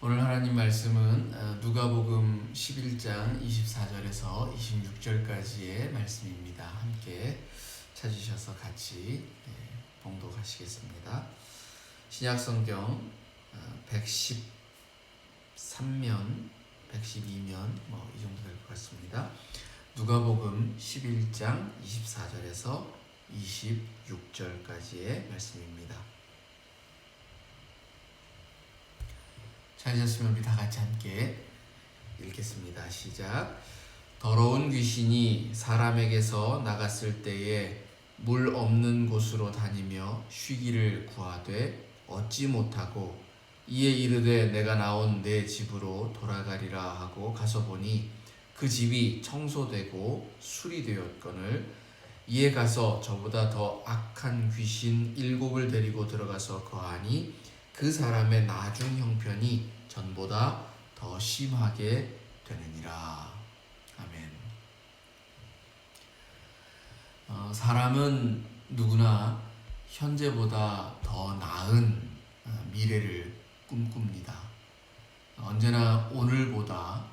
오늘 하나님 말씀은 누가복음 11장 24절에서 26절까지의 말씀입니다. 함께 찾으셔서 같이 봉독하시겠습니다. 신약성경 113면, 112면 이 정도 될 것 같습니다. 누가복음 11장 24절에서 26절까지의 말씀입니다. 찾으셨으면 우리 다 같이 함께 읽겠습니다. 시작. 더러운 귀신이 사람에게서 나갔을 때에 물 없는 곳으로 다니며 쉬기를 구하되 얻지 못하고 이에 이르되 내가 나온 내 집으로 돌아가리라 하고 가서 보니 그 집이 청소되고 수리되었거늘 이에 가서 저보다 더 악한 귀신 7을 데리고 들어가서 거하니 그 사람의 나중 형편이 전보다 더 심하게 되느니라. 아멘. 사람은 누구나 현재보다 더 나은 미래를 꿈꿉니다. 언제나 오늘보다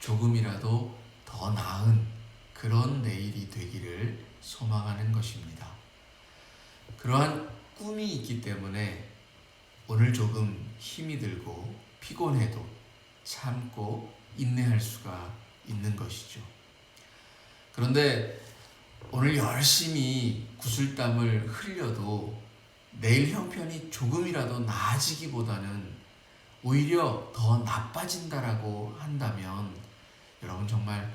조금이라도 더 나은 그런 내일이 되기를 소망하는 것입니다. 그러한 꿈이 있기 때문에 오늘 조금 힘이 들고 피곤해도 참고 인내할 수가 있는 것이죠. 그런데 오늘 열심히 구슬땀을 흘려도 내일 형편이 조금이라도 나아지기보다는 오히려 더 나빠진다라고 한다면 여러분 정말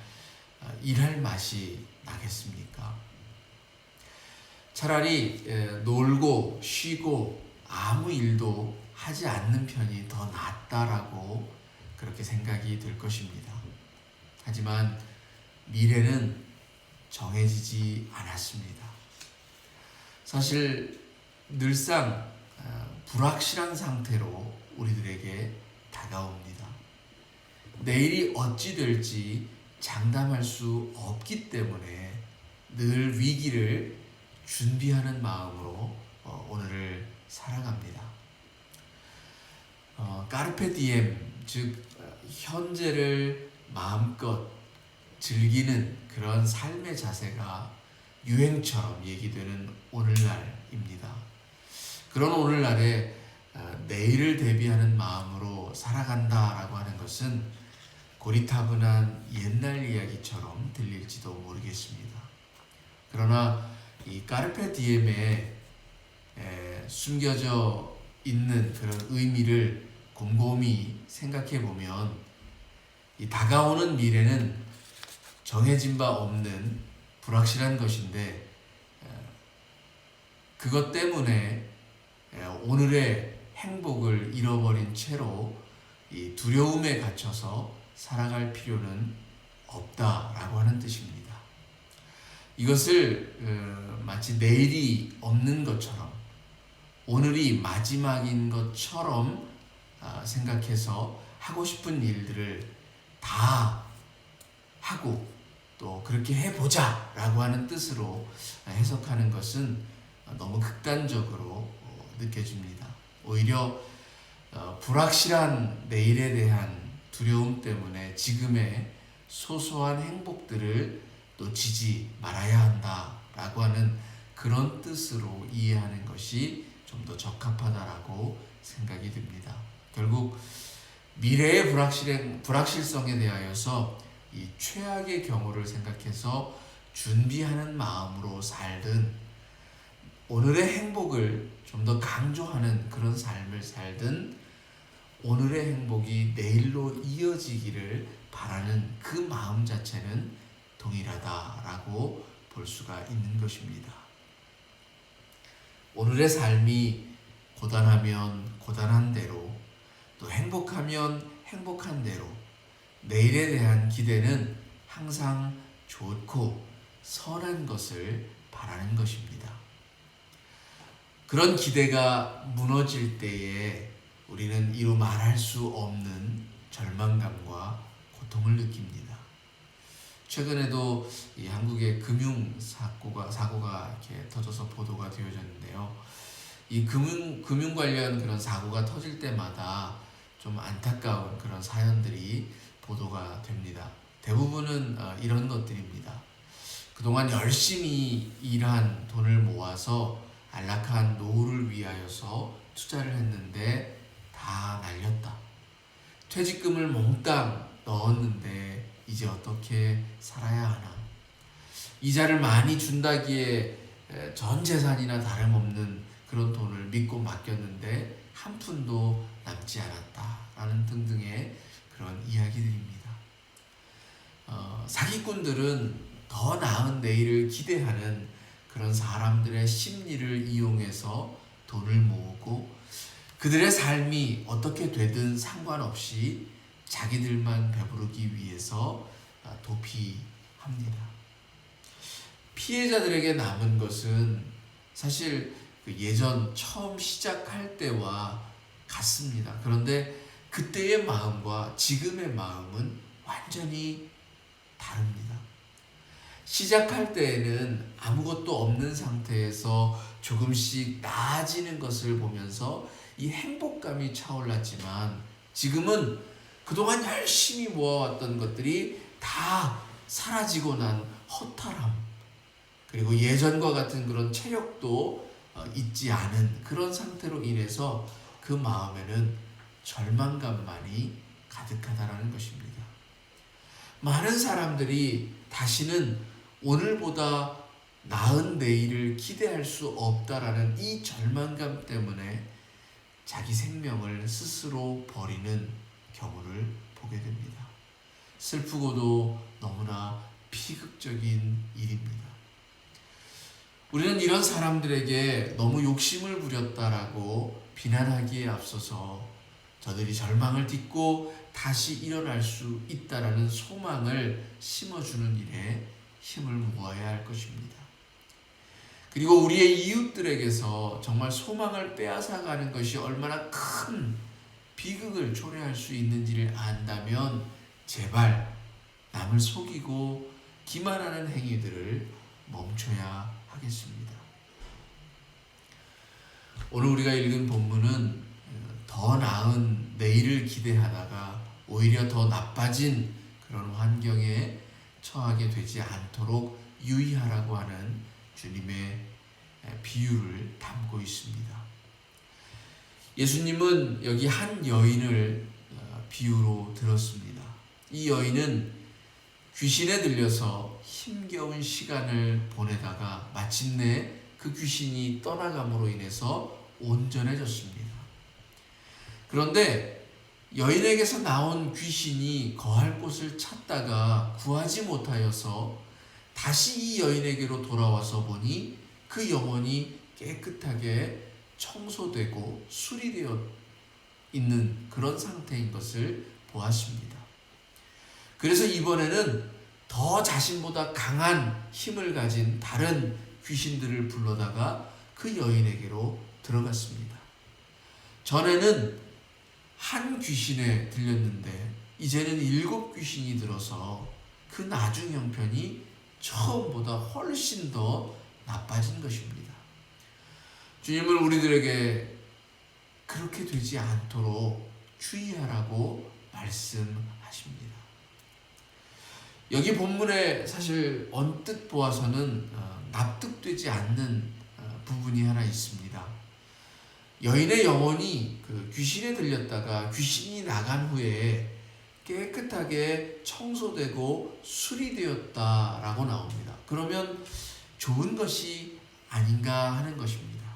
일할 맛이 나겠습니까? 차라리 놀고 쉬고 아무 일도 하지 않는 편이 더 낫다라고 그렇게 생각이 들 것입니다. 하지만 미래는 정해지지 않았습니다. 사실 늘상 불확실한 상태로 우리들에게 다가옵니다. 내일이 어찌 될지 장담할 수 없기 때문에 늘 위기를 준비하는 마음으로 오늘을 살아갑니다. 까르페 디엠, 즉 현재를 마음껏 즐기는 그런 삶의 자세가 유행처럼 얘기되는 오늘날입니다. 그런 오늘날에 내일을 대비하는 마음으로 살아간다라고 하는 것은 고리타분한 옛날 이야기처럼 들릴지도 모르겠습니다. 그러나 이 까르페 디엠에 숨겨져 있는 그런 의미를 곰곰이 생각해 보면 이 다가오는 미래는 정해진 바 없는 불확실한 것인데 그것 때문에 오늘의 행복을 잃어버린 채로 이 두려움에 갇혀서 살아갈 필요는 없다라고 하는 뜻입니다. 이것을 마치 내일이 없는 것처럼 오늘이 마지막인 것처럼 생각해서 하고 싶은 일들을 다 하고 또 그렇게 해보자 라고 하는 뜻으로 해석하는 것은 너무 극단적으로 느껴집니다. 오히려 불확실한 내일에 대한 두려움 때문에 지금의 소소한 행복들을 놓치지 말아야 한다라고 하는 그런 뜻으로 이해하는 것이 좀 더 적합하다라고 생각이 듭니다. 결국 미래의 불확실성에 대하여서 이 최악의 경우를 생각해서 준비하는 마음으로 살든 오늘의 행복을 좀 더 강조하는 그런 삶을 살든 오늘의 행복이 내일로 이어지기를 바라는 그 마음 자체는 동일하다라고 볼 수가 있는 것입니다. 오늘의 삶이 고단하면 고단한 대로 또 행복하면 행복한 대로 내일에 대한 기대는 항상 좋고 선한 것을 바라는 것입니다. 그런 기대가 무너질 때에 우리는 이루 말할 수 없는 절망감과 고통을 느낍니다. 최근에도 이 한국의 금융 사고가 이렇게 터져서 보도가 되어졌는데요. 이 금융 관련 그런 사고가 터질 때마다 좀 안타까운 그런 사연들이 보도가 됩니다. 대부분은 이런 것들입니다. 그동안 열심히 일한 돈을 모아서 안락한 노후를 위하여서 투자를 했는데 다 날렸다. 퇴직금을 몽땅 넣었는데 이제 어떻게 살아야 하나. 이자를 많이 준다기에 전 재산이나 다름없는 그런 돈을 믿고 맡겼는데 한 푼도 남지 않았다라는 등등의 그런 이야기들입니다. 사기꾼들은 더 나은 내일을 기대하는 그런 사람들의 심리를 이용해서 돈을 모으고 그들의 삶이 어떻게 되든 상관없이 자기들만 배부르기 위해서 도피합니다. 피해자들에게 남은 것은 사실 그 예전 처음 시작할 때와 같습니다. 그런데 그때의 마음과 지금의 마음은 완전히 다릅니다. 시작할 때에는 아무것도 없는 상태에서 조금씩 나아지는 것을 보면서 이 행복감이 차올랐지만 지금은 그동안 열심히 모아왔던 것들이 다 사라지고 난 허탈함, 그리고 예전과 같은 그런 체력도 있지 않은 그런 상태로 인해서 그 마음에는 절망감만이 가득하다라는 것입니다. 많은 사람들이 다시는 오늘보다 나은 내일을 기대할 수 없다라는 이 절망감 때문에 자기 생명을 스스로 버리는 경우를 보게 됩니다. 슬프고도 너무나 비극적인 일입니다. 우리는 이런 사람들에게 너무 욕심을 부렸다라고 비난하기에 앞서서 저들이 절망을 딛고 다시 일어날 수 있다라는 소망을 심어주는 일에 힘을 모아야 할 것입니다. 그리고 우리의 이웃들에게서 정말 소망을 빼앗아가는 것이 얼마나 큰 비극을 초래할 수 있는지를 안다면 제발 남을 속이고 기만하는 행위들을 멈춰야 하겠습니다. 오늘 우리가 읽은 본문은 더 나은 내일을 기대하다가 오히려 더 나빠진 그런 환경에 처하게 되지 않도록 유의하라고 하는 주님의 비유를 담고 있습니다. 예수님은 여기 한 여인을 비유로 들었습니다. 이 여인은 귀신에 들려서 힘겨운 시간을 보내다가 마침내 그 귀신이 떠나감으로 인해서 온전해졌습니다. 그런데 여인에게서 나온 귀신이 거할 곳을 찾다가 구하지 못하여서 다시 이 여인에게로 돌아와서 보니 그 영혼이 깨끗하게 청소되고 수리되어 있는 그런 상태인 것을 보았습니다. 그래서 이번에는 더 자신보다 강한 힘을 가진 다른 귀신들을 불러다가 그 여인에게로 들어갔습니다. 전에는 한 귀신에 들렸는데 이제는 7 귀신이 들어서 그 나중 형편이 처음보다 훨씬 더 나빠진 것입니다. 주님은 우리들에게 그렇게 되지 않도록 주의하라고 말씀하십니다. 여기 본문에 사실 언뜻 보아서는 납득되지 않는 부분이 하나 있습니다. 여인의 영혼이 그 귀신에 들렸다가 귀신이 나간 후에 깨끗하게 청소되고 수리되었다라고 나옵니다. 그러면 좋은 것이 아닌가 하는 것입니다.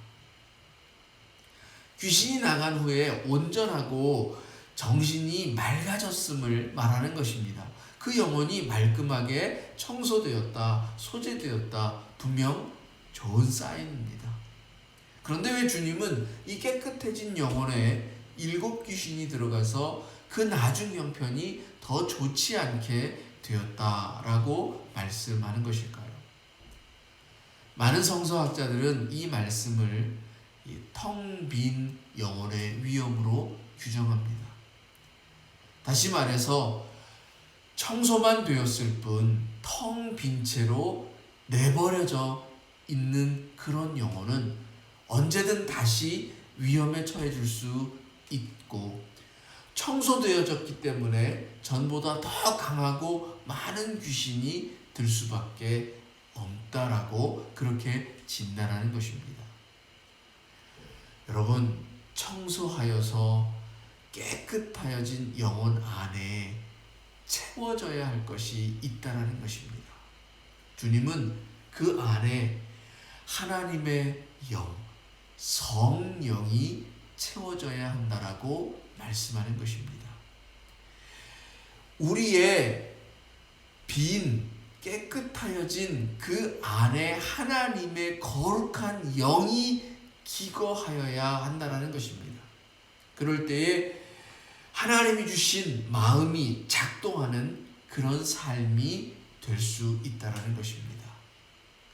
귀신이 나간 후에 온전하고 정신이 맑아졌음을 말하는 것입니다. 그 영혼이 말끔하게 청소되었다, 소재되었다, 분명 좋은 사인입니다. 그런데 왜 주님은 이 깨끗해진 영혼에 7 귀신이 들어가서 그 나중 형편이 더 좋지 않게 되었다라고 말씀하는 것일까요? 많은 성서학자들은 이 말씀을 텅 빈 영혼의 위험으로 규정합니다. 다시 말해서 청소만 되었을 뿐 텅 빈 채로 내버려져 있는 그런 영혼은 언제든 다시 위험에 처해질 수 있고 청소되어졌기 때문에 전보다 더 강하고 많은 귀신이 들 수밖에 없다라고 그렇게 진단하는 것입니다. 여러분, 청소하여서 깨끗하여진 영혼 안에 채워져야 할 것이 있다라는 것입니다. 주님은 그 안에 하나님의 영, 성령이 채워져야 한다라고 말씀하는 것입니다. 우리의 빈 깨끗하여진 그 안에 하나님의 거룩한 영이 기거하여야 한다라는 것입니다. 그럴 때에 하나님이 주신 마음이 작동하는 그런 삶이 될 수 있다라는 것입니다.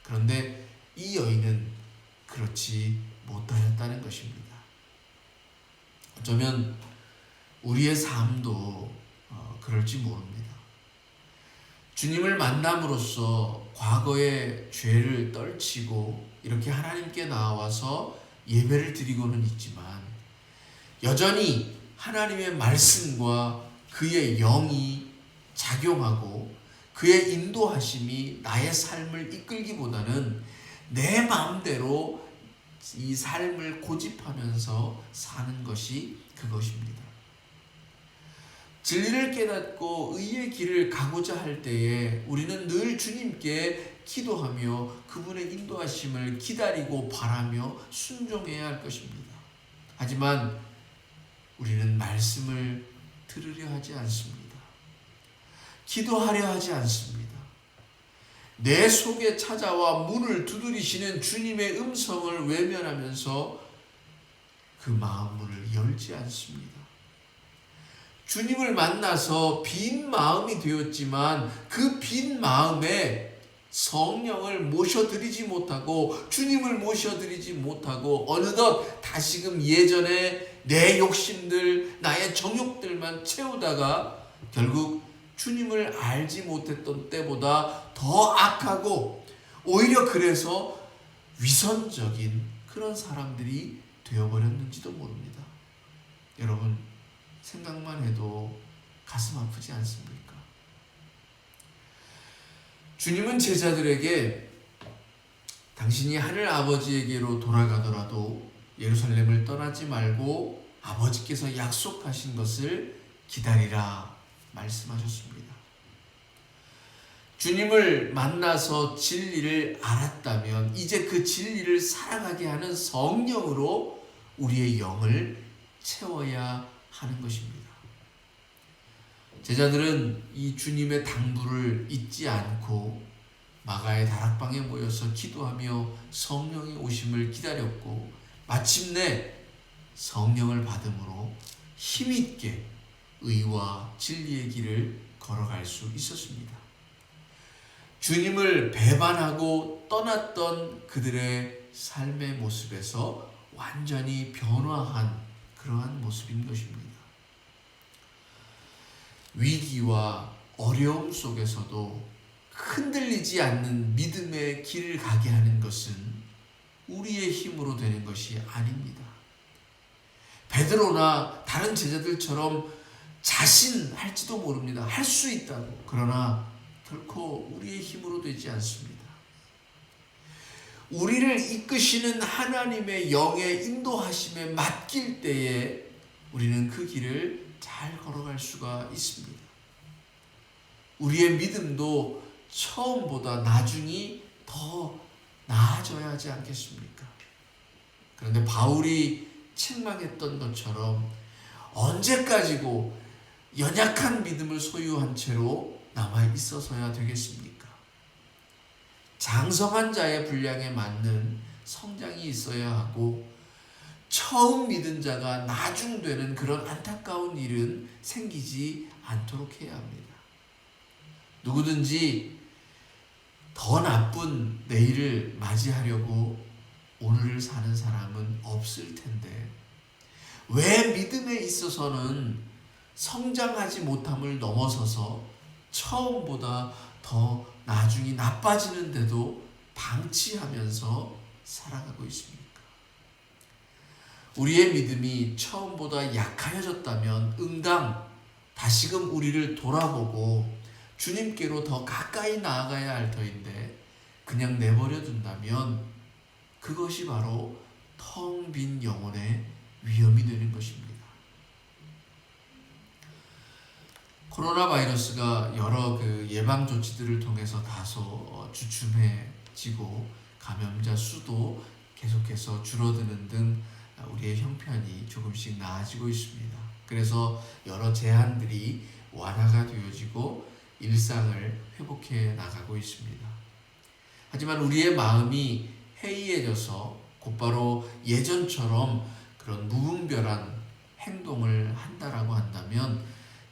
그런데 이 여인은 그렇지 못하였다는 것입니다. 어쩌면 우리의 삶도 그럴지 모릅니다. 주님을 만남으로써 과거의 죄를 떨치고 이렇게 하나님께 나와서 예배를 드리고는 있지만 여전히 하나님의 말씀과 그의 영이 작용하고 그의 인도하심이 나의 삶을 이끌기보다는 내 마음대로 이 삶을 고집하면서 사는 것이 그것입니다. 진리를 깨닫고 의의 길을 가고자 할 때에 우리는 늘 주님께 기도하며 그분의 인도하심을 기다리고 바라며 순종해야 할 것입니다. 하지만 우리는 말씀을 들으려 하지 않습니다. 기도하려 하지 않습니다. 내 속에 찾아와 문을 두드리시는 주님의 음성을 외면하면서 그 마음문을 열지 않습니다. 주님을 만나서 빈 마음이 되었지만 그 빈 마음에 성령을 모셔드리지 못하고 주님을 모셔드리지 못하고 어느덧 다시금 예전에 내 욕심들, 나의 정욕들만 채우다가 결국 주님을 알지 못했던 때보다 더 악하고 오히려 그래서 위선적인 그런 사람들이 되어버렸는지도 모릅니다. 여러분, 생각만 해도 가슴 아프지 않습니까? 주님은 제자들에게 당신이 하늘 아버지에게로 돌아가더라도 예루살렘을 떠나지 말고 아버지께서 약속하신 것을 기다리라 말씀하셨습니다. 주님을 만나서 진리를 알았다면 이제 그 진리를 살아가게 하는 성령으로 우리의 영을 채워야 하는 것입니다. 제자들은 이 주님의 당부를 잊지 않고 마가의 다락방에 모여서 기도하며 성령의 오심을 기다렸고 마침내 성령을 받음으로 힘있게 의와 진리의 길을 걸어갈 수 있었습니다. 주님을 배반하고 떠났던 그들의 삶의 모습에서 완전히 변화한 그러한 모습인 것입니다. 위기와 어려움 속에서도 흔들리지 않는 믿음의 길을 가게 하는 것은 우리의 힘으로 되는 것이 아닙니다. 베드로나 다른 제자들처럼 자신할지도 모릅니다. 할 수 있다고. 그러나 결코 우리의 힘으로 되지 않습니다. 우리를 이끄시는 하나님의 영의 인도하심에 맡길 때에 우리는 그 길을 잘 걸어갈 수가 있습니다. 우리의 믿음도 처음보다 나중이 더 나아져야 하지 않겠습니까? 그런데 바울이 책망했던 것처럼 언제까지고 연약한 믿음을 소유한 채로 남아 있어서야 되겠습니까? 장성한 자의 분량에 맞는 성장이 있어야 하고 처음 믿은 자가 나중되는 그런 안타까운 일은 생기지 않도록 해야 합니다. 누구든지 더 나쁜 내일을 맞이하려고 오늘을 사는 사람은 없을 텐데 왜 믿음에 있어서는 성장하지 못함을 넘어서서 처음보다 더 나중이 나빠지는데도 방치하면서 살아가고 있습니까? 우리의 믿음이 처음보다 약해졌다면 응당 다시금 우리를 돌아보고 주님께로 더 가까이 나아가야 할 터인데 그냥 내버려 둔다면 그것이 바로 텅 빈 영혼의 위험이 되는 것입니다. 코로나 바이러스가 여러 예방 조치들을 통해서 다소 주춤해지고 감염자 수도 계속해서 줄어드는 등 우리의 형편이 조금씩 나아지고 있습니다. 그래서 여러 제한들이 완화가 되어지고 일상을 회복해 나가고 있습니다. 하지만 우리의 마음이 해이해져서 곧바로 예전처럼 그런 무분별한 행동을 한다라고 한다면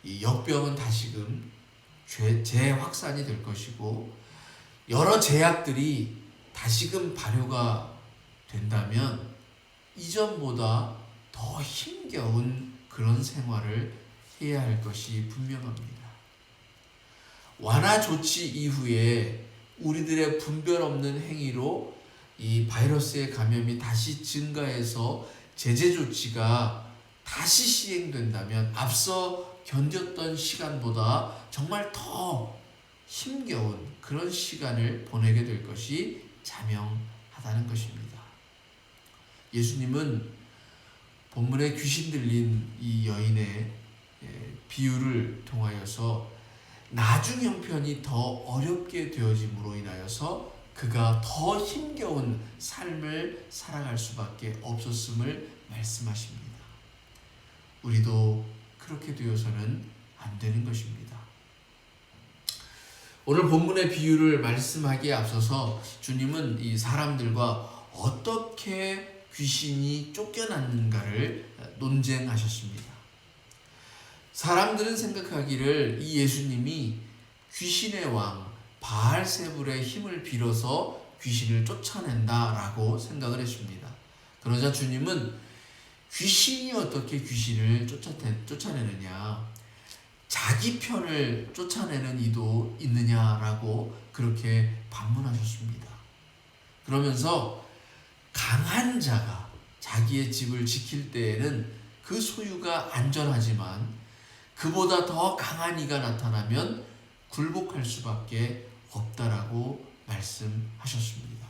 이 역병은 다시금 재확산이 될 것이고 여러 제약들이 다시금 발효가 된다면 이전보다 더 힘겨운 그런 생활을 해야 할 것이 분명합니다. 완화 조치 이후에 우리들의 분별 없는 행위로 이 바이러스의 감염이 다시 증가해서 제재 조치가 다시 시행된다면 앞서 견뎠던 시간보다 정말 더 힘겨운 그런 시간을 보내게 될 것이 자명하다는 것입니다. 예수님은 본문에 귀신 들린 이 여인의 비유를 통하여서 나중 형편이 더 어렵게 되어짐으로 인하여서 그가 더 힘겨운 삶을 살아갈 수밖에 없었음을 말씀하십니다. 우리도 그렇게 되어서는 안 되는 것입니다. 오늘 본문의 비유를 말씀하기에 앞서서 주님은 이 사람들과 어떻게 귀신이 쫓겨났는가를 논쟁하셨습니다. 사람들은 생각하기를 이 예수님이 귀신의 왕 바알세불의 힘을 빌어서 귀신을 쫓아낸다라고 생각을 했습니다. 그러자 주님은 귀신이 어떻게 귀신을 쫓아내느냐, 자기 편을 쫓아내는 이도 있느냐라고 그렇게 반문하셨습니다. 그러면서 강한 자가 자기의 집을 지킬 때에는 그 소유가 안전하지만 그보다 더 강한 이가 나타나면 굴복할 수밖에 없다라고 말씀하셨습니다.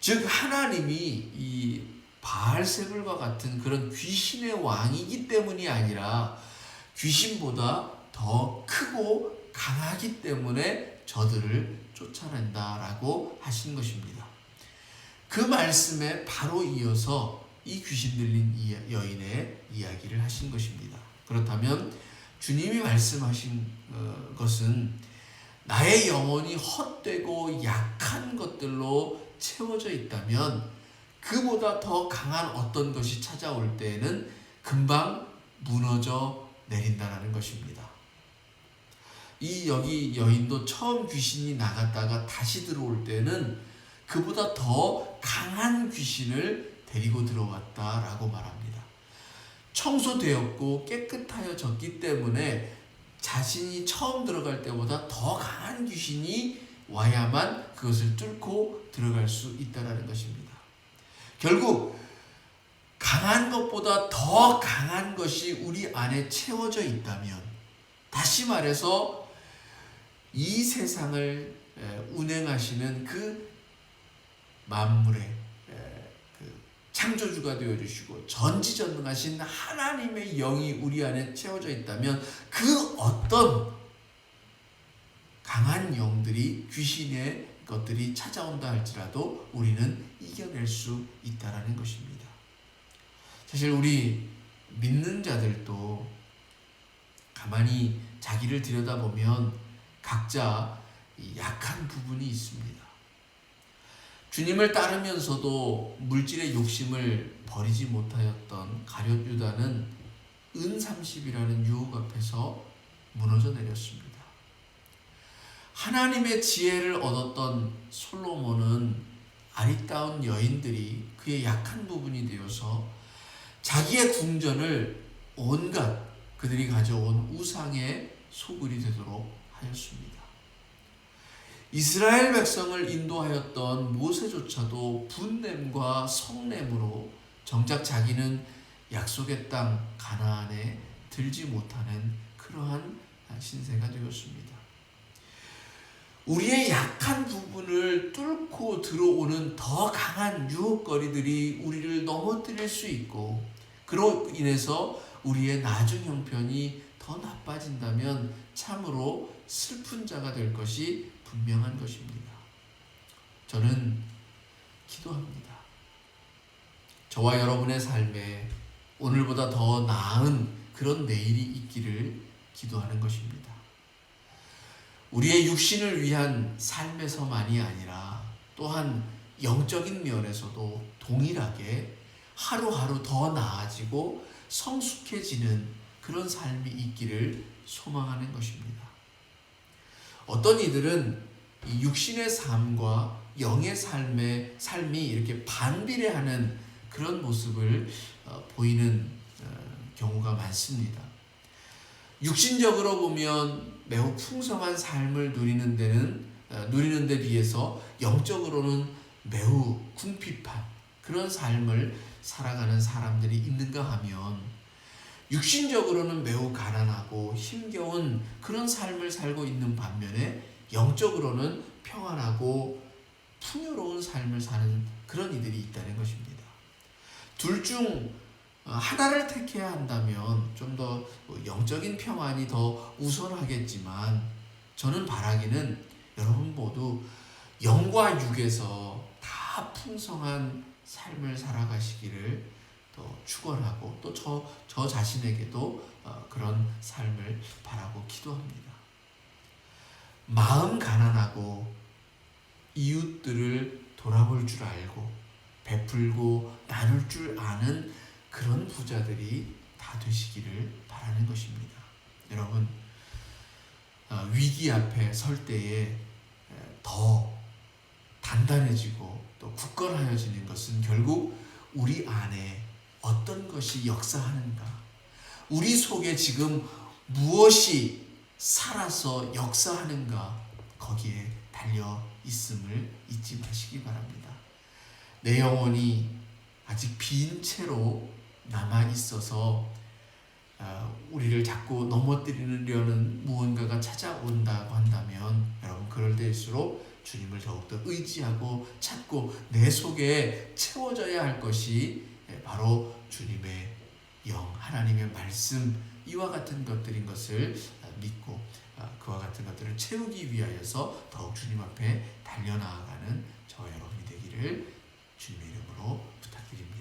즉 하나님이 이 바알세불과 같은 그런 귀신의 왕이기 때문이 아니라 귀신보다 더 크고 강하기 때문에 저들을 쫓아낸다라고 하신 것입니다. 그 말씀에 바로 이어서 이 귀신 들린 여인의 이야기를 하신 것입니다. 그렇다면 주님이 말씀하신 것은 나의 영혼이 헛되고 약한 것들로 채워져 있다면 그보다 더 강한 어떤 것이 찾아올 때에는 금방 무너져 내린다는 것입니다. 여기 여인도 처음 귀신이 나갔다가 다시 들어올 때는 그보다 더 강한 귀신을 데리고 들어왔다라고 말합니다. 청소되었고 깨끗하여졌기 때문에 자신이 처음 들어갈 때보다 더 강한 귀신이 와야만 그것을 뚫고 들어갈 수 있다는 것입니다. 결국 강한 것보다 더 강한 것이 우리 안에 채워져 있다면, 다시 말해서 이 세상을 운행하시는 그 만물의 창조주가 되어주시고 전지전능하신 하나님의 영이 우리 안에 채워져 있다면 그 어떤 강한 영들이, 귀신의 것들이 찾아온다 할지라도 우리는 이겨낼 수 있다는 것입니다. 사실 우리 믿는 자들도 가만히 자기를 들여다보면 각자 약한 부분이 있습니다. 주님을 따르면서도 물질의 욕심을 버리지 못하였던 가룟 유다는 은 30이라는 유혹 앞에서 무너져 내렸습니다. 하나님의 지혜를 얻었던 솔로몬은 아리따운 여인들이 그의 약한 부분이 되어서 자기의 궁전을 온갖 그들이 가져온 우상의 소굴이 되도록 하였습니다. 이스라엘 백성을 인도하였던 모세조차도 분냄과 성냄으로 정작 자기는 약속의 땅 가나안에 들지 못하는 그러한 신세가 되었습니다. 우리의 약한 부분을 뚫고 들어오는 더 강한 유혹거리들이 우리를 넘어뜨릴 수 있고, 그로 인해서 우리의 나중 형편이 더 나빠진다면 참으로 슬픈 자가 될 것이 분명한 것입니다. 저는 기도합니다. 저와 여러분의 삶에 오늘보다 더 나은 그런 내일이 있기를 기도하는 것입니다. 우리의 육신을 위한 삶에서만이 아니라 또한 영적인 면에서도 동일하게 하루하루 더 나아지고 성숙해지는 그런 삶이 있기를 소망하는 것입니다. 어떤 이들은 이 육신의 삶과 영의 삶이 이렇게 반비례하는 그런 모습을 보이는 경우가 많습니다. 육신적으로 보면 매우 풍성한 삶을 누리는 데 비해서 영적으로는 매우 궁핍한 그런 삶을 살아가는 사람들이 있는가 하면, 육신적으로는 매우 가난하고 힘겨운 그런 삶을 살고 있는 반면에 영적으로는 평안하고 풍요로운 삶을 사는 그런 이들이 있다는 것입니다. 둘 중 하나를 택해야 한다면 좀 더 영적인 평안이 더 우선하겠지만, 저는 바라기는 여러분 모두 영과 육에서 다 풍성한 삶을 살아가시기를 또 축원하고, 또 저 자신에게도 그런 삶을 바라고 기도합니다. 마음 가난하고 이웃들을 돌아볼 줄 알고 베풀고 나눌 줄 아는 그런 부자들이 다 되시기를 바라는 것입니다. 여러분, 위기 앞에 설 때에 더 단단해지고 또 굳건하여지는 것은 결국 우리 안에 어떤 것이 역사하는가, 우리 속에 지금 무엇이 살아서 역사하는가, 거기에 달려 있음을 잊지 마시기 바랍니다. 내 영혼이 아직 빈 채로 남아 있어서 우리를 자꾸 넘어뜨리려는 무언가가 찾아온다고 한다면, 여러분 그럴 때일수록 주님을 더욱더 의지하고 찾고 내 속에 채워져야 할 것이 바로 주님의 영, 하나님의 말씀, 이와 같은 것들인 것을 믿고 그와 같은 것들을 채우기 위하여서 더욱 주님 앞에 달려나아가는 저와 여러분이 되기를 주님의 이름으로 부탁드립니다.